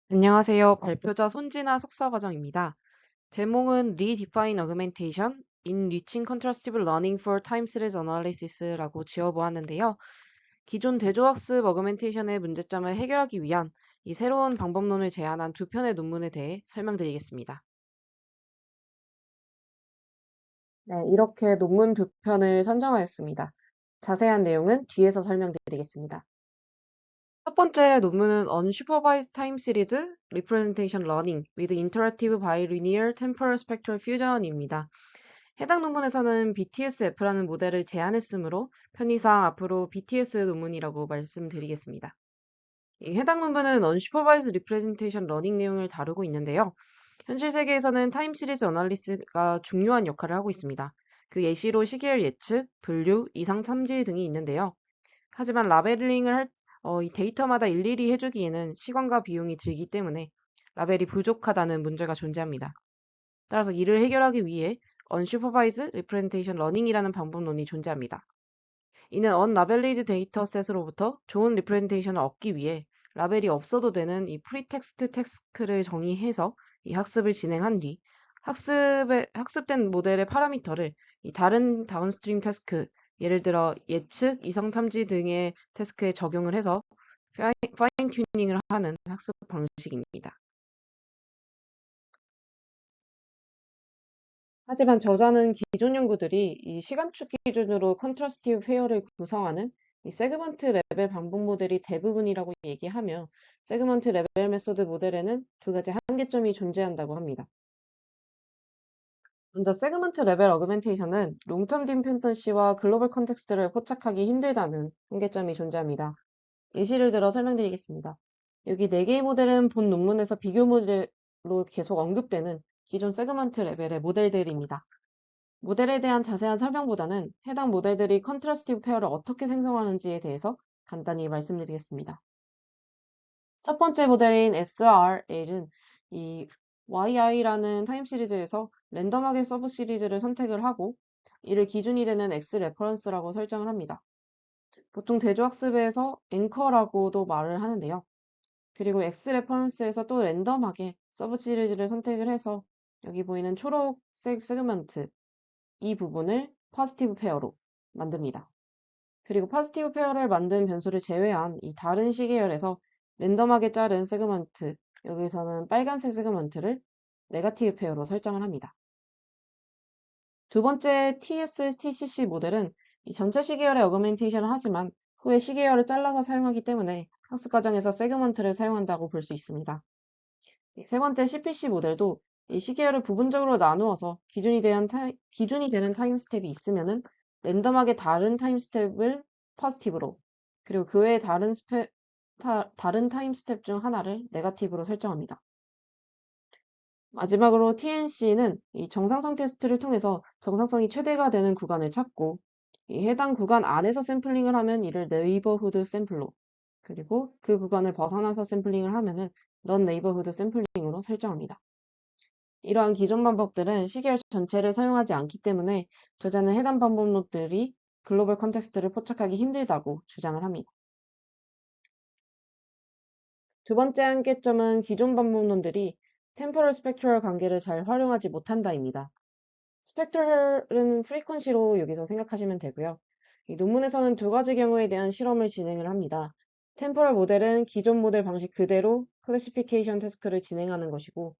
안녕하세요. 발표자 손진아 석사과정입니다. 제목은 Redefine Augmentation in Reaching Contrastive Learning for Time Series Analysis라고 지어보았는데요. 기존 대조학습 어그멘테이션의 문제점을 해결하기 위한 이 새로운 방법론을 제안한 두 편의 논문에 대해 설명드리겠습니다. 네, 이렇게 논문 두 편을 선정하였습니다. 자세한 내용은 뒤에서 설명드리겠습니다. 첫 번째 논문은 Unsupervised Time Series Representation Learning with Interactive Bilinear Temporal Spectral Fusion입니다. 해당 논문에서는 BTS-F라는 모델을 제안했으므로 편의상 앞으로 BTS 논문이라고 말씀드리겠습니다. 해당 논문은 Unsupervised Representation Learning 내용을 다루고 있는데요. 현실 세계에서는 타임 시리즈 어널리스가 중요한 역할을 하고 있습니다. 그 예시로 시계열 예측, 분류, 이상 탐지 등이 있는데요. 하지만 이 데이터마다 일일이 해주기에는 시간과 비용이 들기 때문에 라벨이 부족하다는 문제가 존재합니다. 따라서 이를 해결하기 위해 Unsupervised Representation Learning이라는 방법론이 존재합니다. 이는 unlabeled 데이터셋으로부터 좋은 리프레젠테이션을 얻기 위해 라벨이 없어도 되는 이 프리텍스트 태스크를 정의해서 이 학습을 진행한 뒤 학습된 모델의 파라미터를 이 다른 다운스트림 태스크, 예를 들어 예측, 이성 탐지 등의 태스크에 적용을 해서 파인 튜닝을 하는 학습 방식입니다. 하지만 저자는 기존 연구들이 이 시간축 기준으로 컨트라스티브 페어를 구성하는 이 세그먼트 레벨 반복 모델이 대부분이라고 얘기하며 세그먼트 레벨 메소드 모델에는 두 가지 한계점이 존재한다고 합니다. 먼저 세그먼트 레벨 어그멘테이션은 롱텀 디펜던시와 글로벌 컨텍스트를 포착하기 힘들다는 한계점이 존재합니다. 예시를 들어 설명드리겠습니다. 여기 4개의 모델은 본 논문에서 비교 모델로 계속 언급되는 기존 세그먼트 레벨의 모델들입니다. 모델에 대한 자세한 설명보다는 해당 모델들이 컨트라스티브 페어를 어떻게 생성하는지에 대해서 간단히 말씀드리겠습니다. 첫 번째 모델인 SRL은 이 YI라는 타임 시리즈에서 랜덤하게 서브 시리즈를 선택을 하고 이를 기준이 되는 X 레퍼런스라고 설정을 합니다. 보통 대조학습에서 앵커라고도 말을 하는데요. 그리고 X 레퍼런스에서 또 랜덤하게 서브 시리즈를 선택을 해서 여기 보이는 초록색 세그먼트 이 부분을 포지티브 페어로 만듭니다. 그리고 포지티브 페어를 만든 변수를 제외한 이 다른 시계열에서 랜덤하게 자른 세그먼트, 여기서는 빨간색 세그먼트를 네거티브 페어로 설정을 합니다. 두 번째 TS-TCC 모델은 이 전체 시계열의 어그멘테이션을 하지만 후에 시계열을 잘라서 사용하기 때문에 학습 과정에서 세그먼트를 사용한다고 볼 수 있습니다. 세 번째 CPC 모델도 이 시계열을 부분적으로 나누어서 기준이 되는 타임 스텝이 있으면은 랜덤하게 다른 타임 스텝을 포지티브로 그리고 그 외에 다른 타임 스텝 중 하나를 네거티브로 설정합니다. 마지막으로 TNC는 이 정상성 테스트를 통해서 정상성이 최대가 되는 구간을 찾고 이 해당 구간 안에서 샘플링을 하면 이를 네이버후드 샘플로 그리고 그 구간을 벗어나서 샘플링을 하면은 넌 네이버후드 샘플링으로 설정합니다. 이러한 기존 방법들은 시계열 전체를 사용하지 않기 때문에 저자는 해당 방법론들이 글로벌 컨텍스트를 포착하기 힘들다고 주장을 합니다. 두 번째 한계점은 기존 방법론들이 템포럴 스펙트럴 관계를 잘 활용하지 못한다입니다. 스펙트럴은 프리퀀시로 여기서 생각하시면 되고요. 이 논문에서는 두 가지 경우에 대한 실험을 진행을 합니다. 템포럴 모델은 기존 모델 방식 그대로 클래시피케이션 태스크를 진행하는 것이고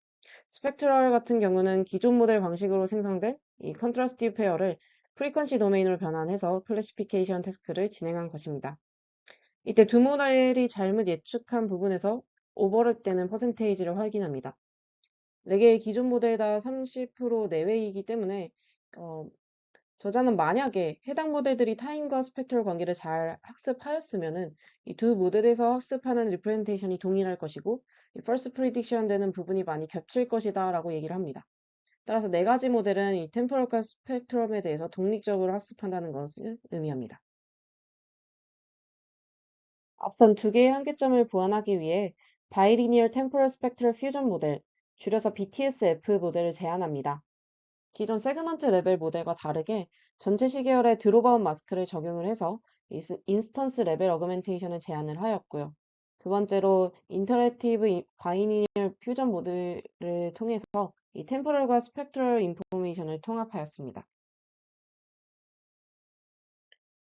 스펙트럴 같은 경우는 기존 모델 방식으로 생성된 이 컨트라스티브 페어를 프리퀀시 도메인으로 변환해서 클래시피케이션 태스크를 진행한 것입니다. 이때 두 모델이 잘못 예측한 부분에서 오버랩되는 퍼센테이지를 확인합니다. 4개의 기존 모델 다 30% 내외이기 때문에 어, 저자는 만약에 해당 모델들이 타임과 스펙트럴 관계를 잘 학습하였으면은 이 두 모델에서 학습하는 리프레젠테이션이 동일할 것이고 이 first prediction 되는 부분이 많이 겹칠 것이다 라고 얘기를 합니다. 따라서 4가지 모델은 이 템포럴과 스펙트럼에 대해서 독립적으로 학습한다는 것을 의미합니다. 앞선 두 개의 한계점을 보완하기 위해 바이리니얼 템포럴 스펙트럴 퓨전 모델, 줄여서 BTS-F 모델을 제안합니다. 기존 세그먼트 레벨 모델과 다르게 전체 시계열에 드롭아웃 마스크를 적용을 해서 인스턴스 레벨 어그멘테이션을 제안을 하였고요. 두 번째로 인터랙티브 바이니얼 퓨전 모드를 통해서 이 템포럴과 스펙트럴 인포메이션을 통합하였습니다.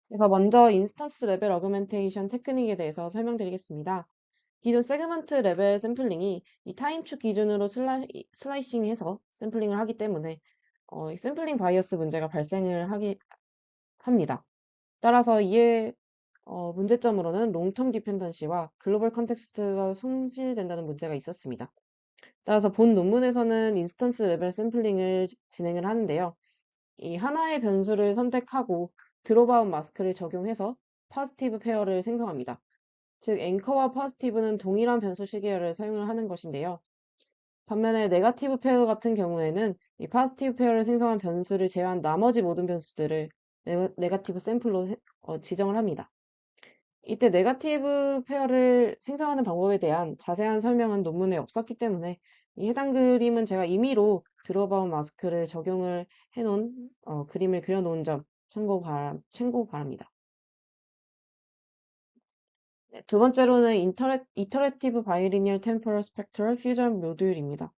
그래서 먼저 인스턴스 레벨 어그멘테이션 테크닉에 대해서 설명드리겠습니다. 기존 세그먼트 레벨 샘플링이 이 타임축 기준으로 슬라이싱해서 샘플링을 하기 때문에 이 샘플링 바이어스 문제가 발생을 합니다. 따라서 이에 문제점으로는 롱텀 디펜던시와 글로벌 컨텍스트가 손실된다는 문제가 있었습니다. 따라서 본 논문에서는 인스턴스 레벨 샘플링을 진행을 하는데요. 이 하나의 변수를 선택하고 드롭아웃 마스크를 적용해서 포지티브 페어를 생성합니다. 즉 앵커와 포지티브는 동일한 변수 시계열을 사용을 하는 것인데요. 반면에 네거티브 페어 같은 경우에는 이 포지티브 페어를 생성한 변수를 제외한 나머지 모든 변수들을 네거티브 샘플로 지정을 합니다. 이때 네거티브 페어를 생성하는 방법에 대한 자세한 설명은 논문에 없었기 때문에 이 해당 그림은 제가 임의로 드롭아웃 마스크를 적용을 해놓은 그림을 그려놓은 점 참고 바랍니다. 네, 두 번째로는 이터레티브 바이리니얼 템포럴 스펙트럴 퓨전 모듈입니다.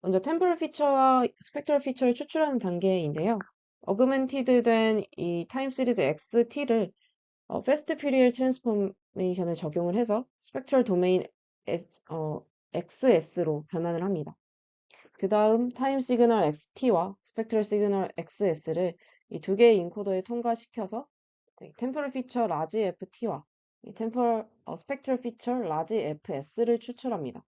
먼저 템포럴 피처와 스펙트럴 피처를 추출하는 단계인데요. 어그멘티드 된 이 타임 시리즈 XT를 패스트 퓨리얼 트랜스포메이션을 적용을 해서 스펙트럴 도메인 XS로 변환을 합니다. 그 다음 타임 시그널 XT와 스펙트럴 시그널 XS를 이 두 개의 인코더에 통과시켜서 템포럴 피처 라지 FT와 스펙트럴 피처 라지 FS를 추출합니다.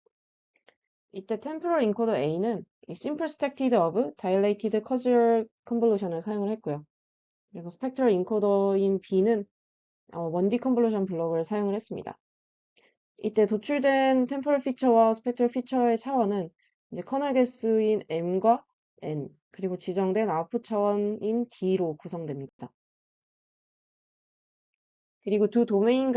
이때 템포럴 인코더 A는 이 심플 스택티드 오브 다일레이티드 커즈얼 컨볼루션을 사용을 했고요. 그리고 스펙트럴 인코더인 B는 1D 컨볼루션 블록을 사용을 했습니다. 이때 도출된 템포럴 피처와 스펙트럴 피처의 차원은 이제 커널 개수인 M과 N, 그리고 지정된 아웃풋 차원인 D로 구성됩니다. 그리고 두 도메인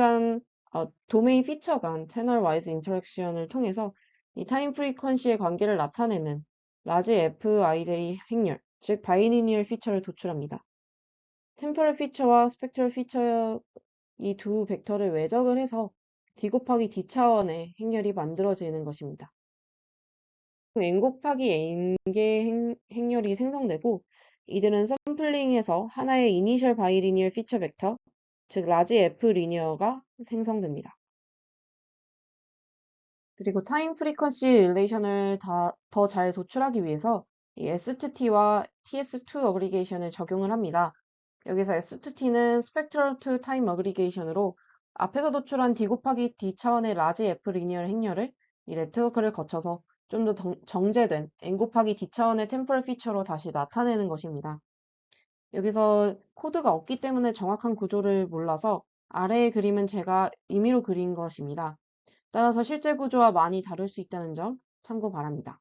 피처 간 채널 와이즈 인터랙션을 통해서 이 타임 프리퀀시의 관계를 나타내는 라지 Fij 행렬, 즉 바이리니얼 피처를 도출합니다. 템포럴 피처와 스펙트럴 피처 이 두 벡터를 외적을 해서 D 곱하기 D 차원의 행렬이 만들어지는 것입니다. N 곱하기 N개의 행렬이 생성되고 이들은 샘플링에서 하나의 이니셜 바이리니얼 피처 벡터, 즉 라지 F 리니어가 생성됩니다. 그리고 타임 프리퀀시 릴레이션을 더 잘 도출하기 위해서 이 S2T와 TS2 어그리게이션을 적용을 합니다. 여기서 S2T는 스펙트럴 투 타임 어그리게이션으로 앞에서 도출한 D 곱하기 D 차원의 라지 F 리니얼 행렬을 이 네트워크를 거쳐서 좀 더 정제된 N 곱하기 D 차원의 템포럴 피처로 다시 나타내는 것입니다. 여기서 코드가 없기 때문에 정확한 구조를 몰라서 아래의 그림은 제가 임의로 그린 것입니다. 따라서 실제 구조와 많이 다를 수 있다는 점 참고 바랍니다.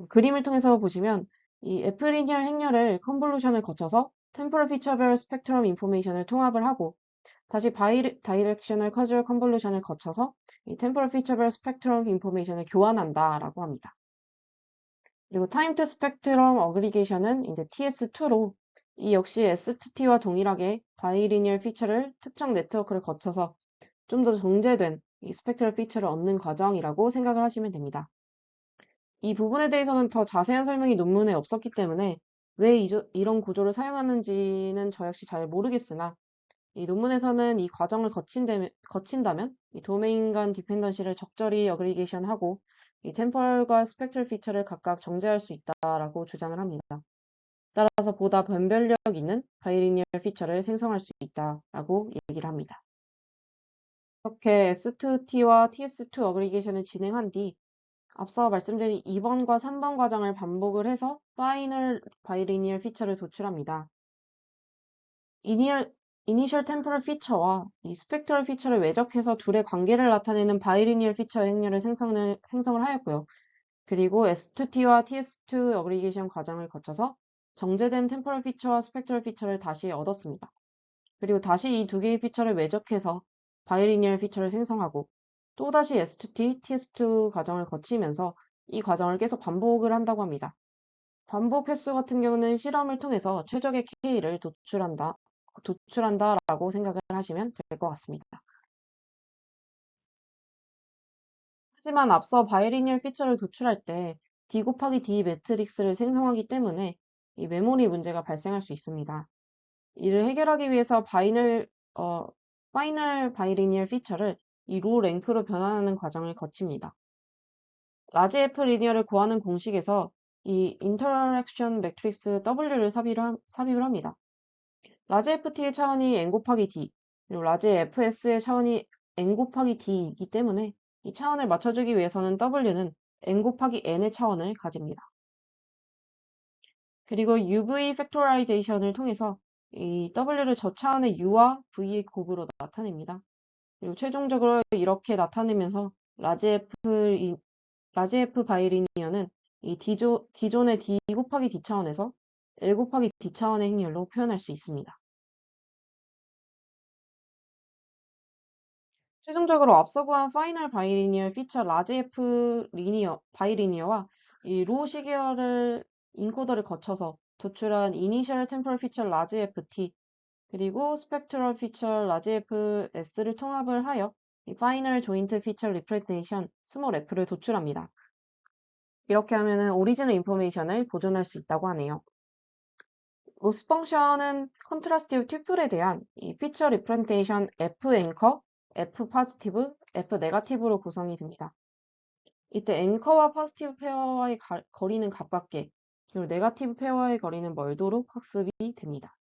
그림을 통해서 보시면 이 F리니얼 행렬을 컨볼루션을 거쳐서 템포럴 피처별 스펙트럼 인포메이션을 통합을 하고 다시 다이렉셔널 커즈얼 컨볼루션을 거쳐서 이 템포럴 피처별 스펙트럼 인포메이션을 교환한다라고 합니다. 그리고 타임 투 스펙트럼 어그리게이션은 이제 TS2로 이 역시 S2T와 동일하게 바이리니얼 피처를 특정 네트워크를 거쳐서 좀 더 정제된 이 스펙트럴 피처를 얻는 과정이라고 생각을 하시면 됩니다. 이 부분에 대해서는 더 자세한 설명이 논문에 없었기 때문에 왜 이런 구조를 사용하는지는 저 역시 잘 모르겠으나 이 논문에서는 이 과정을 거친다면 이 도메인 간 디펜던시를 적절히 어그리게이션하고 이 템포럴과 스펙트럴 피처를 각각 정제할 수 있다라고 주장을 합니다. 따라서 보다 변별력 있는 바이리니얼 피처를 생성할 수 있다라고 얘기를 합니다. 이렇게 S2T와 TS2 어그리게이션을 진행한 뒤 앞서 말씀드린 2번과 3번 과정을 반복을 해서 파이널 바이리니얼 피처를 도출합니다. 이니셜 템포럴 피처와 이 스펙트럴 피처를 외적해서 둘의 관계를 나타내는 바이리니얼 피처 행렬을 생성을 하였고요. 그리고 S2T와 TS2 어그리게이션 과정을 거쳐서 정제된 템포럴 피처와 스펙트럴 피처를 다시 얻었습니다. 그리고 다시 이 두 개의 피처를 외적해서 바이리니얼 피처를 생성하고 또다시 S2T, TS2 과정을 거치면서 이 과정을 계속 반복을 한다고 합니다. 반복 횟수 같은 경우는 실험을 통해서 최적의 K를 도출한다라고 생각을 하시면 될 것 같습니다. 하지만 앞서 바이리니얼 피처를 도출할 때 D 곱하기 D 매트릭스를 생성하기 때문에 이 메모리 문제가 발생할 수 있습니다. 이를 해결하기 위해서 파이널 바이리니얼 피처를 이 로 랭크로 변환하는 과정을 거칩니다. 라지 F 리니어를 구하는 공식에서 이 인터랙션 매트릭스 W를 삽입을 합니다. 라지 FT의 차원이 n 곱하기 d, 그리고 라지 FS의 차원이 n 곱하기 d이기 때문에 이 차원을 맞춰주기 위해서는 W는 n 곱하기 n의 차원을 가집니다. 그리고 UV 팩토라이제이션을 통해서 이 W를 저차원의 U와 V의 곱으로 나타냅니다. 그리고 최종적으로 이렇게 나타내면서 라지 F 바이리니어는 이 기존의 D 곱하기 D 차원에서 L 곱하기 D 차원의 행렬로 표현할 수 있습니다. 최종적으로 앞서 구한 파이널 바이리니얼 피처 라지 F 바이리니어와 이 로 시계열을 인코더를 거쳐서 도출한 이니셜 템포럴 피처 라지 FT 그리고 스펙트럴 피처 라지 FS를 통합을 하여 이 파이널 조인트 피처 리프레젠테이션 스몰 f를 도출합니다. 이렇게 하면은 오리지널 인포메이션을 보존할 수 있다고 하네요. 로스 펑션은 컨트라스티브 튜플에 대한 이 피처 리프레젠테이션 F 앵커, F 포지티브, F 네거티브로 구성이 됩니다. 이때 앵커와 포지티브 페어와의 거리는 가깝게, 그리고 네거티브 페어와의 거리는 멀도록 학습이 됩니다.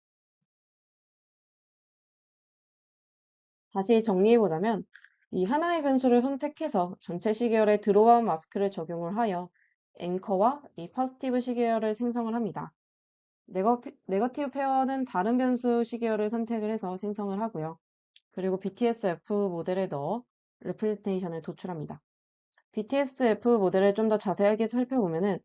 다시 정리해보자면 이 하나의 변수를 선택해서 전체 시계열에 드로아웃 마스크를 적용을 하여 앵커와 이 포지티브 시계열을 생성을 합니다. 네거티브 페어는 다른 변수 시계열을 선택을 해서 생성을 하고요. 그리고 BTS-F 모델에 넣어 레프레젠테이션을 도출합니다. BTS-F 모델을 좀 더 자세하게 살펴보면은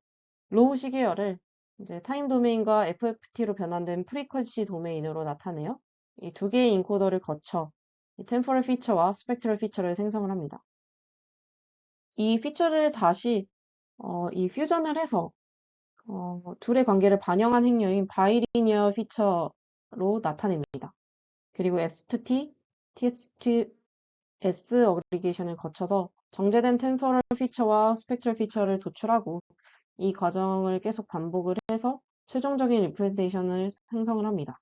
로우 시계열을 이제 타임 도메인과 FFT로 변환된 프리퀀시 도메인으로 나타내요. 이 두 개의 인코더를 거쳐 이 템포럴 피처와 스펙트럴 피처를 생성을 합니다. 이 피처를 다시 이 퓨전을 해서 둘의 관계를 반영한 행렬인 바이리니어 피처로 나타냅니다. 그리고 S2T, TS2, S 어그리게이션을 거쳐서 정제된 템포럴 피처와 스펙트럴 피처를 도출하고 이 과정을 계속 반복을 해서 최종적인 리프레젠테이션을 생성을 합니다.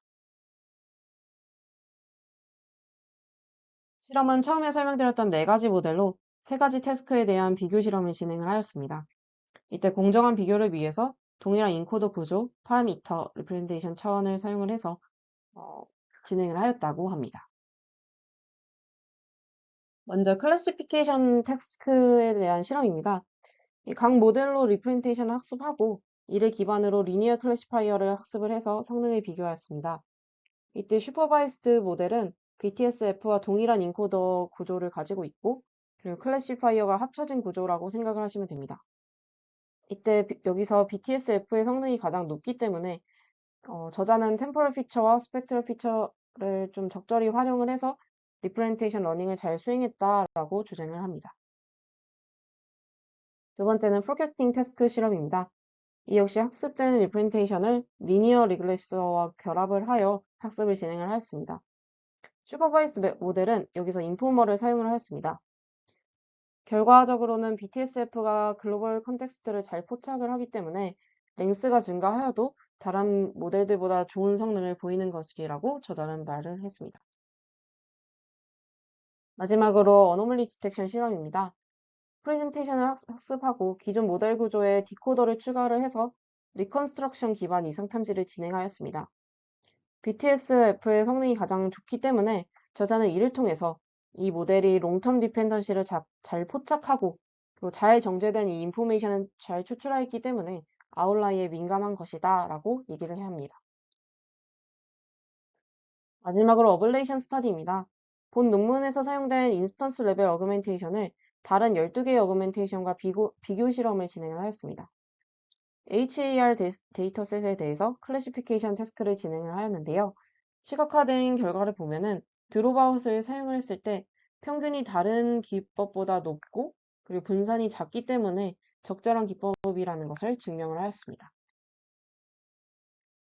실험은 처음에 설명드렸던 4가지 모델로 3가지 태스크에 대한 비교 실험을 진행을 하였습니다. 이때 공정한 비교를 위해서 동일한 인코더 구조, 파라미터, 리프레젠테이션 차원을 사용을 해서 진행을 하였다고 합니다. 먼저 클래시피케이션 태스크에 대한 실험입니다. 각 모델로 리프레젠테이션을 학습하고 이를 기반으로 리니어 클래시파이어를 학습을 해서 성능을 비교하였습니다. 이때 슈퍼바이스드 모델은 BTS-F와 동일한 인코더 구조를 가지고 있고 그리고 클래시파이어가 합쳐진 구조라고 생각을 하시면 됩니다. 이때 여기서 BTS-F의 성능이 가장 높기 때문에 저자는 템포럴 피처와 스펙트럴 피처를 좀 적절히 활용을 해서 리프레젠테이션 러닝을 잘 수행했다라고 주장을 합니다. 두 번째는 포캐스팅 태스크 실험입니다. 이 역시 학습된 리프레젠테이션을 리니어 리그레서와 결합을 하여 학습을 진행을 하였습니다. 슈퍼바이스드 모델은 여기서 인포머를 사용을 하였습니다. 결과적으로는 BTS-F가 글로벌 컨텍스트를 잘 포착을 하기 때문에 랭스가 증가하여도 다른 모델들보다 좋은 성능을 보이는 것이라고 저자는 말을 했습니다. 마지막으로 어노멀리 디텍션 실험입니다. 프레젠테이션을 학습하고 기존 모델 구조에 디코더를 추가를 해서 리컨스트럭션 기반 이상 탐지를 진행하였습니다. BTS-F의 성능이 가장 좋기 때문에 저자는 이를 통해서 이 모델이 롱텀 디펜던시를 잘 포착하고 그리고 잘 정제된 이 인포메이션을 잘 추출하였기 때문에 아웃라이어에 민감한 것이다 라고 얘기를 해야 합니다. 마지막으로 어블레이션 스터디입니다. 본 논문에서 사용된 인스턴스 레벨 어그멘테이션을 다른 12개의 어그멘테이션과 비교 실험을 진행을 하였습니다. HAR 데이터셋에 대해서 클래시피케이션 태스크를 진행을 하였는데요. 시각화된 결과를 보면은 드롭아웃을 사용을 했을 때 평균이 다른 기법보다 높고 그리고 분산이 작기 때문에 적절한 기법이라는 것을 증명을 하였습니다.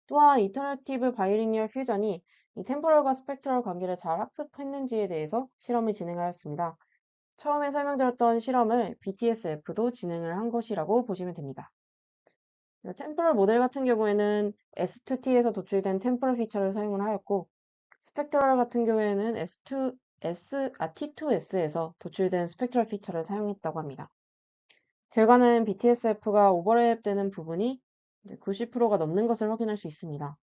또한 이터러티브 바이리니얼 퓨전이 이 템포럴과 스펙트럴 관계를 잘 학습했는지에 대해서 실험을 진행하였습니다. 처음에 설명드렸던 실험을 BTS-F도 진행을 한 것이라고 보시면 됩니다. 템포럴 모델 같은 경우에는 S2T에서 도출된 템포럴 피처를 사용을 하였고, 스펙트럴 같은 경우에는 T2S에서 도출된 스펙트럴 피처를 사용했다고 합니다. 결과는 BTS-F가 오버랩되는 부분이 90%가 넘는 것을 확인할 수 있습니다.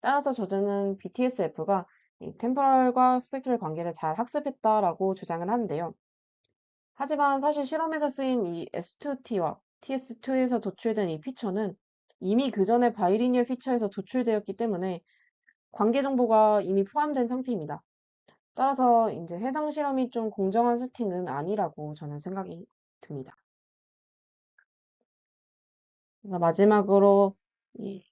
따라서 저자는 BTS-F가 이 템포럴과 스펙트럴 관계를 잘 학습했다라고 주장을 하는데요. 하지만 사실 실험에서 쓰인 이 S2T와 TS2에서 도출된 이 피처는 이미 그 전에 바이리니어 피처에서 도출되었기 때문에 관계 정보가 이미 포함된 상태입니다. 따라서 이제 해당 실험이 좀 공정한 세팅은 아니라고 저는 생각이 듭니다. 그래서 마지막으로 이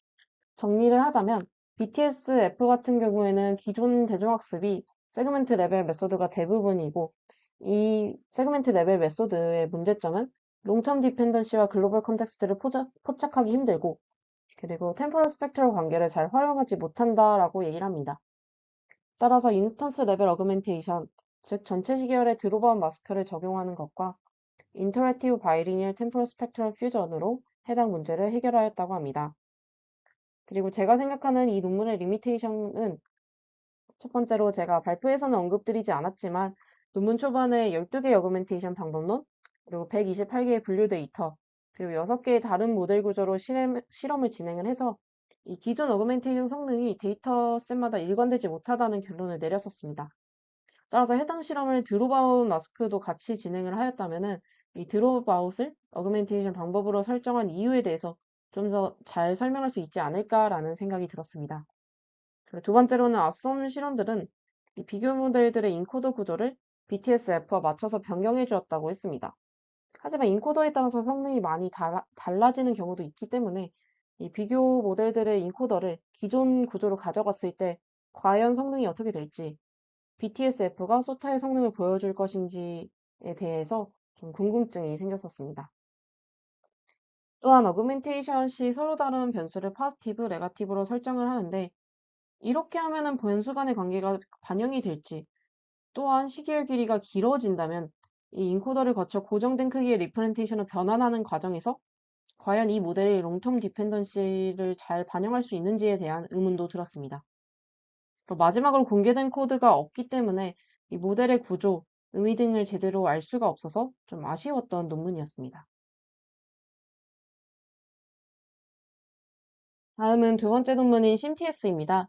정리를 하자면 BTS-F 같은 경우에는 기존 대중학습이 세그멘트 레벨 메소드가 대부분이고 이 세그멘트 레벨 메소드의 문제점은 롱텀 디펜던시와 글로벌 컨텍스트를 포착하기 힘들고 그리고 템포럴 스펙트럴 관계를 잘 활용하지 못한다라고 얘기를 합니다. 따라서 인스턴스 레벨 어그멘테이션, 즉 전체 시계열의 드롭아웃 마스크를 적용하는 것과 인터랙티브 바이리니얼 템포럴 스펙트럴 퓨전으로 해당 문제를 해결하였다고 합니다. 그리고 제가 생각하는 이 논문의 리미테이션은 첫 번째로 제가 발표에서는 언급드리지 않았지만 논문 초반에 12개의 어그멘테이션 방법론, 그리고 128개의 분류 데이터, 그리고 6개의 다른 모델 구조로 실험을 진행을 해서 이 기존 어그멘테이션 성능이 데이터셋마다 일관되지 못하다는 결론을 내렸었습니다. 따라서 해당 실험을 드롭아웃 마스크도 같이 진행을 하였다면은 이 드롭아웃을 어그멘테이션 방법으로 설정한 이유에 대해서 좀 더 잘 설명할 수 있지 않을까라는 생각이 들었습니다. 그리고 두 번째로는 앞선 실험들은 이 비교 모델들의 인코더 구조를 BTS-F와 맞춰서 변경해 주었다고 했습니다. 하지만 인코더에 따라서 성능이 많이 달라지는 경우도 있기 때문에 이 비교 모델들의 인코더를 기존 구조로 가져갔을 때 과연 성능이 어떻게 될지, BTS-F가 소타의 성능을 보여줄 것인지에 대해서 좀 궁금증이 생겼었습니다. 또한 어그멘테이션 시 서로 다른 변수를 파지티브, 네거티브로 설정을 하는데 이렇게 하면은 변수 간의 관계가 반영이 될지, 또한 시계열 길이가 길어진다면 이 인코더를 거쳐 고정된 크기의 리프레젠테이션을 변환하는 과정에서 과연 이 모델이 롱텀 디펜던시를 잘 반영할 수 있는지에 대한 의문도 들었습니다. 그리고 마지막으로 공개된 코드가 없기 때문에 이 모델의 구조, 의미 등을 제대로 알 수가 없어서 좀 아쉬웠던 논문이었습니다. 다음은 두 번째 논문인 심TS입니다.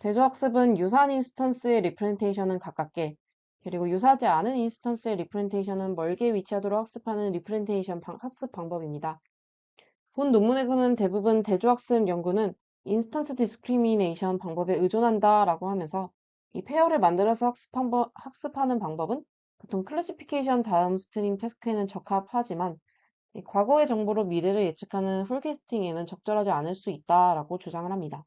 대조학습은 유사한 인스턴스의 리프레젠테이션은 가깝게, 그리고 유사하지 않은 인스턴스의 리프레젠테이션은 멀게 위치하도록 학습하는 리프레젠테이션 학습 방법입니다. 본 논문에서는 대부분 대조학습 연구는 인스턴스 디스크리미네이션 방법에 의존한다라고 하면서 이 페어를 만들어서 학습하는 방법은 보통 클래시피케이션 다음 스트림 태스크에는 적합하지만 이 과거의 정보로 미래를 예측하는 폴캐스팅에는 적절하지 않을 수 있다라고 주장을 합니다.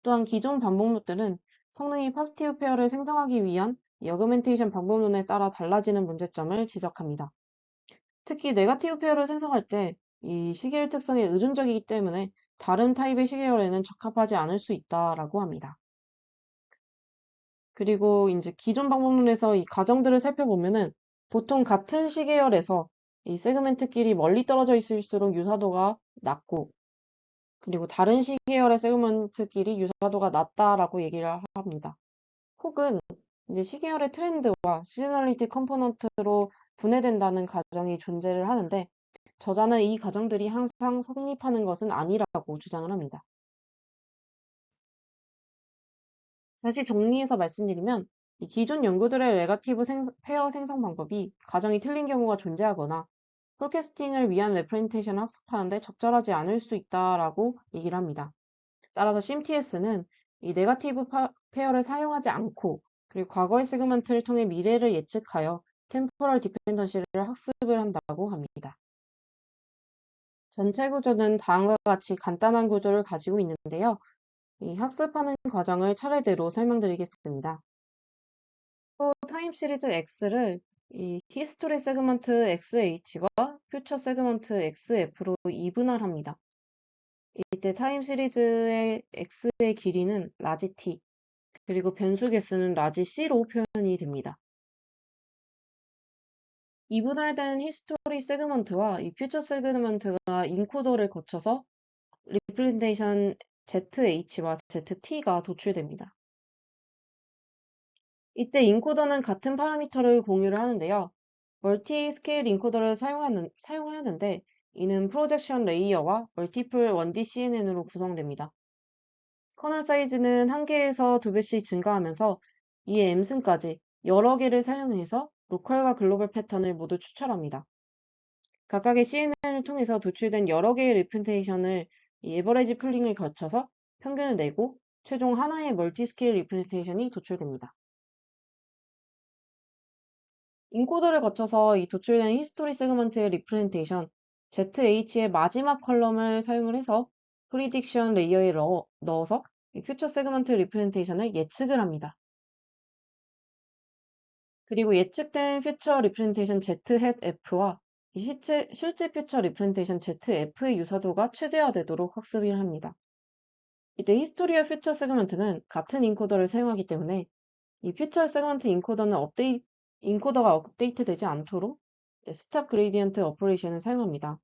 또한 기존 반복론들은 성능이 파지티브 페어를 생성하기 위한 이 어그멘테이션 방법론에 따라 달라지는 문제점을 지적합니다. 특히 네거티브 페어를 생성할 때 이 시계열 특성이 의존적이기 때문에 다른 타입의 시계열에는 적합하지 않을 수 있다라고 합니다. 그리고 이제 기존 방법론에서 이 가정들을 살펴보면은 보통 같은 시계열에서 이 세그멘트끼리 멀리 떨어져 있을수록 유사도가 낮고 그리고 다른 시계열의 세그먼트끼리 유사도가 낮다라고 얘기를 합니다. 혹은 이제 시계열의 트렌드와 시즈널리티 컴포넌트로 분해된다는 가정이 존재를 하는데 저자는 이 가정들이 항상 성립하는 것은 아니라고 주장을 합니다. 다시 정리해서 말씀드리면 이 기존 연구들의 레가티브 페어 생성 방법이 가정이 틀린 경우가 존재하거나 폴캐스팅을 위한 레프레젠테이션을 학습하는데 적절하지 않을 수 있다라고 얘기를 합니다. 따라서 CMTS는 이 네거티브 페어를 사용하지 않고 그리고 과거의 세그먼트를 통해 미래를 예측하여 템포럴 디펜던시를 학습을 한다고 합니다. 전체 구조는 다음과 같이 간단한 구조를 가지고 있는데요. 이 학습하는 과정을 차례대로 설명드리겠습니다. 타임 시리즈 X를 이 히스토리 세그먼트 XH와 퓨처 세그먼트 XF로 이분할합니다. 이때 타임 시리즈의 X의 길이는 라지 T, 그리고 변수 개수는 라지 C로 표현이 됩니다. 이분할된 히스토리 세그먼트와 이 퓨처 세그먼트가 인코더를 거쳐서 리프레젠테이션 ZH와 ZT가 도출됩니다. 이때 인코더는 같은 파라미터를 공유를 하는데요. 멀티 스케일 인코더를 사용하는데 이는 프로젝션 레이어와 멀티플 1D CNN으로 구성됩니다. 커널 사이즈는 1개에서 2배씩 증가하면서 이에 M승까지 여러 개를 사용해서 로컬과 글로벌 패턴을 모두 추출합니다. 각각의 CNN을 통해서 도출된 여러 개의 리프레젠테이션을 이 에버리지 풀링을 거쳐서 평균을 내고 최종 하나의 멀티 스케일 리프레젠테이션이 도출됩니다. 인코더를 거쳐서 이 도출된 히스토리 세그먼트의 리프레젠테이션 ZH의 마지막 컬럼을 사용을 해서 프리딕션 레이어에 넣어서 이 퓨처 세그먼트 리프레젠테이션을 예측을 합니다. 그리고 예측된 퓨처 리프레젠테이션 ZF와 실제 퓨처 리프레젠테이션 ZF의 유사도가 최대화되도록 학습을 합니다. 이때 히스토리와 퓨처 세그먼트는 같은 인코더를 사용하기 때문에 이 퓨처 세그먼트 인코더가 업데이트되지 않도록 스탑 그레이디언트 오퍼레이션을 사용합니다.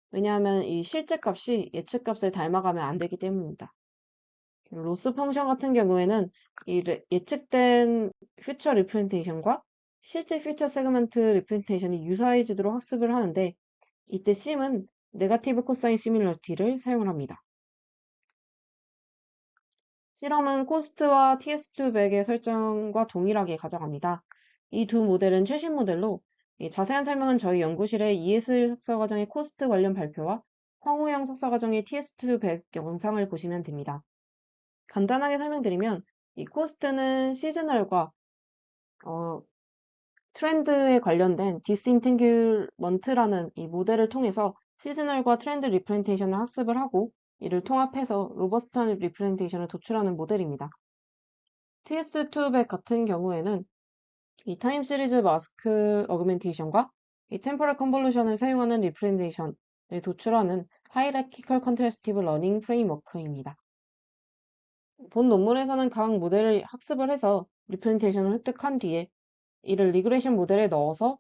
왜냐하면 이 실제 값이 예측 값을 닮아가면 안 되기 때문입니다. 로스 펑션 같은 경우에는 이 예측된 퓨처 리프레젠테이션과 실제 퓨처 세그먼트 리프레젠테이션이 유사해지도록 학습을 하는데 이때 sim은 네거티브 코사인 시밀러티를 사용을 합니다. 실험은 코스트와 TS200의 설정과 동일하게 가져갑니다. 이 두 모델은 최신 모델로 자세한 설명은 저희 연구실의 ES 석사과정의 코스트 관련 발표와 황우영 석사과정의 TS200 영상을 보시면 됩니다. 간단하게 설명드리면 이 코스트는 시즈널과 트렌드에 관련된 디스인탱귤먼트라는 이 모델을 통해서 시즈널과 트렌드 리프레젠테이션을 학습을 하고 이를 통합해서 로버스트한 리프레젠테이션을 도출하는 모델입니다. TS200 같은 경우에는 이 타임 시리즈 마스크 어그멘테이션과 이 템포럴 컨볼루션을 사용하는 리프레젠테이션을 도출하는 하이라키컬 컨트라스티브 러닝 프레임워크입니다. 본 논문에서는 각 모델을 학습을 해서 리프레젠테이션을 획득한 뒤에 이를 리그레이션 모델에 넣어서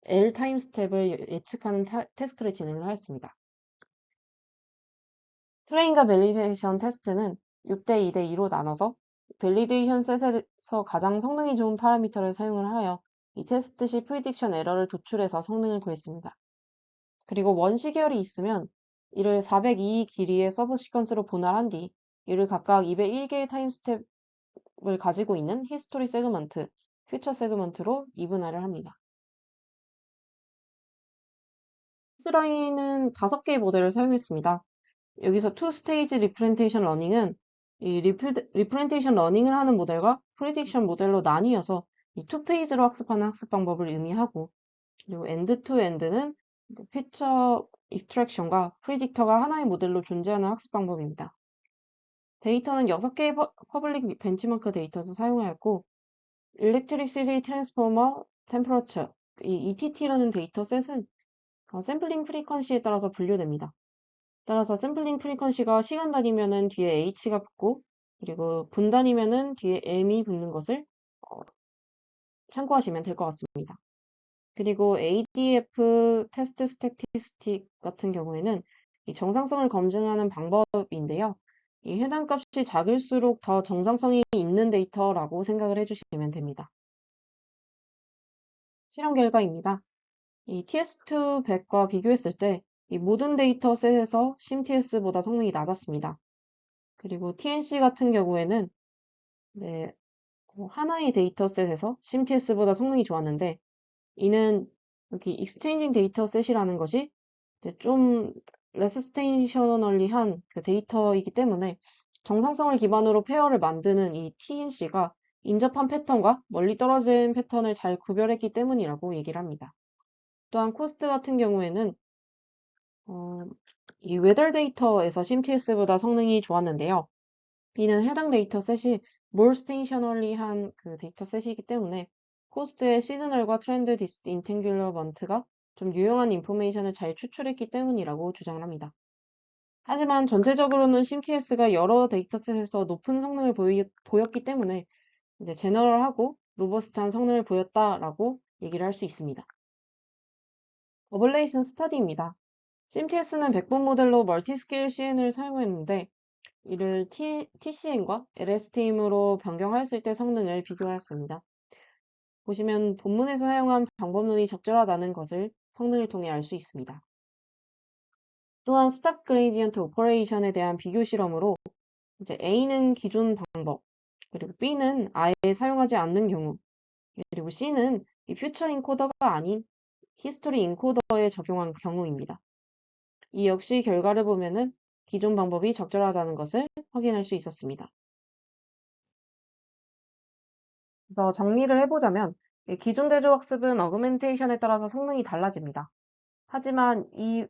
L 타임 스텝을 예측하는 태스크를 진행을 하였습니다. 트레인과 밸리데이션 테스트는 6대 2대 2로 나눠서 밸리데이션 셋에서 가장 성능이 좋은 파라미터를 사용을 하여 이 테스트 시 프리딕션 에러를 도출해서 성능을 구했습니다. 그리고 원 시결이 있으면 이를 402 길이의 서브 시퀀스로 분할한 뒤 이를 각각 201개의 타임 스텝을 가지고 있는 히스토리 세그먼트, 퓨처 세그먼트로 이분할을 합니다. S라인은 5개의 모델을 사용했습니다. 여기서 투 스테이지 리프레젠테이션 러닝은 이 리프레젠테이션 러닝을 하는 모델과 프리딕션 모델로 나뉘어서 이 투 페이지로 학습하는 학습 방법을 의미하고 그리고 엔드 투 엔드는 퓨처 익스트랙션과 프리딕터가 하나의 모델로 존재하는 학습 방법입니다. 데이터는 6개의 퍼블릭 벤치마크 데이터도 사용하였고 일렉트리시티 트랜스포머 템퍼러처 이 ETT라는 데이터셋은 샘플링 프리퀀시에 따라서 분류됩니다. 따라서 샘플링 프리퀀시가 시간 단위면은 뒤에 h가 붙고 그리고 분 단위면은 뒤에 m이 붙는 것을 참고하시면 될 것 같습니다. 그리고 ADF 테스트 스태티스틱 같은 경우에는 이 정상성을 검증하는 방법인데요. 이 해당 값이 작을수록 더 정상성이 있는 데이터라고 생각을 해주시면 됩니다. 실험 결과입니다. 이 TS2 100과 비교했을 때 이 모든 데이터셋에서 심TS보다 성능이 낮았습니다. 그리고 TNC 같은 경우에는 하나의 데이터셋에서 심TS보다 성능이 좋았는데 이는 여기 exchanging 데이터셋이라는 것이 좀 레스스테이셔널리한 그 데이터이기 때문에 정상성을 기반으로 페어를 만드는 이 TNC가 인접한 패턴과 멀리 떨어진 패턴을 잘 구별했기 때문이라고 얘기를 합니다. 또한 코스트 같은 경우에는 이 웨더 데이터에서 심TS보다 성능이 좋았는데요. 이는 해당 데이터셋이 more stationary한 그 데이터셋이기 때문에 코스트의 시그널과 트렌드 디스인탱귤러먼트가 좀 유용한 인포메이션을 잘 추출했기 때문이라고 주장을 합니다. 하지만 전체적으로는 심TS가 여러 데이터셋에서 높은 성능을 보였기 때문에 이제 제너럴하고 로버스트한 성능을 보였다라고 얘기를 할 수 있습니다. 어블레이션 스터디입니다. CMTS는 백본 모델로 멀티스케일 CN을 사용했는데 이를 TCN과 LSTM으로 변경하였을 때 성능을 비교하였습니다. 보시면 본문에서 사용한 방법론이 적절하다는 것을 성능을 통해 알 수 있습니다. 또한 스탑 그레이디언트 오퍼레이션에 대한 비교 실험으로 이제 A는 기존 방법, 그리고 B는 아예 사용하지 않는 경우, 그리고 C는 이 퓨처 인코더가 아닌 히스토리 인코더에 적용한 경우입니다. 이 역시 결과를 보면은 기존 방법이 적절하다는 것을 확인할 수 있었습니다. 그래서 정리를 해보자면 기존 대조학습은 어그멘테이션에 따라서 성능이 달라집니다. 하지만 이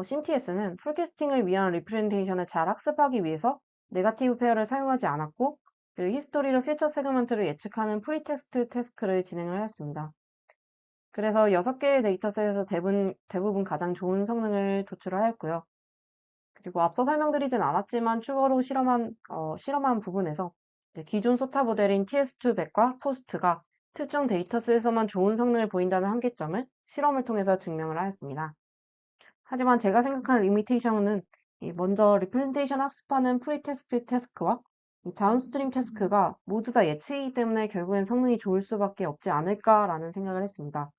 CMTS는 풀캐스팅을 위한 리프레젠테이션을 잘 학습하기 위해서 네거티브 페어를 사용하지 않았고 그 히스토리로 퓨처 세그먼트를 예측하는 프리테스트 태스크를 진행을 하였습니다. 그래서 6개의 데이터셋에서 대부분 가장 좋은 성능을 도출하였고요. 그리고 앞서 설명드리진 않았지만 추가로 실험한 부분에서 기존 소타 모델인 TS200과 포스트가 특정 데이터셋에서만 좋은 성능을 보인다는 한계점을 실험을 통해서 증명을 하였습니다. 하지만 제가 생각하는 리미테이션은 먼저 리프레젠테이션 학습하는 프리테스트 태스크와 이 다운스트림 태스크가 모두 다 예측이기 때문에 결국엔 성능이 좋을 수밖에 없지 않을까라는 생각을 했습니다.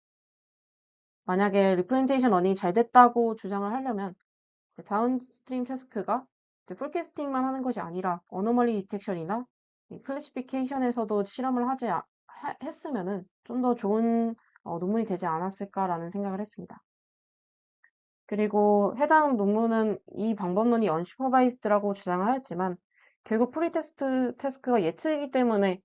만약에 리프레젠테이션 러닝이 잘 됐다고 주장을 하려면 다운스트림 태스크가 풀캐스팅만 하는 것이 아니라 어노멀리 디텍션이나 클래시피케이션에서도 실험을 했으면은 좀 더 좋은 논문이 되지 않았을까라는 생각을 했습니다. 그리고 해당 논문은 이 방법론이 언슈퍼바이스드라고 주장을 하였지만 결국 프리테스트 태스크가 예측이기 때문에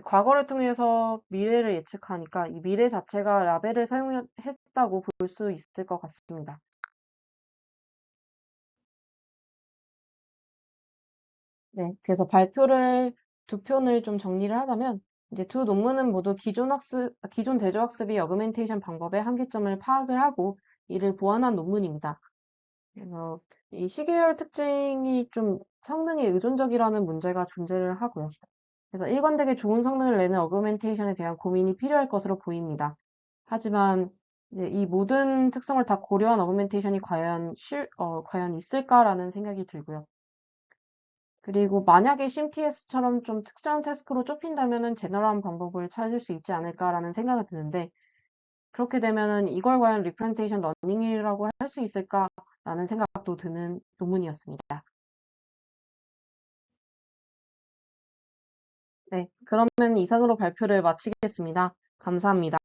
과거를 통해서 미래를 예측하니까 이 미래 자체가 라벨을 사용했다고 볼 수 있을 것 같습니다. 네, 그래서 발표를 두 편을 좀 정리를 하자면 이제 두 논문은 모두 기존 대조학습이 어그멘테이션 방법의 한계점을 파악을 하고 이를 보완한 논문입니다. 그래서 이 시계열 특징이 좀 성능에 의존적이라는 문제가 존재를 하고요. 그래서 일관되게 좋은 성능을 내는 어그멘테이션에 대한 고민이 필요할 것으로 보입니다. 하지만 이제 이 모든 특성을 다 고려한 어그멘테이션이 과연 있을까라는 생각이 들고요. 그리고 만약에 CMTS처럼 좀 특정 태스크로 좁힌다면은 제너럴한 방법을 찾을 수 있지 않을까라는 생각이 드는데 그렇게 되면은 이걸 과연 리프레젠테이션 러닝이라고 할 수 있을까라는 생각도 드는 논문이었습니다. 네, 그러면 이상으로 발표를 마치겠습니다. 감사합니다.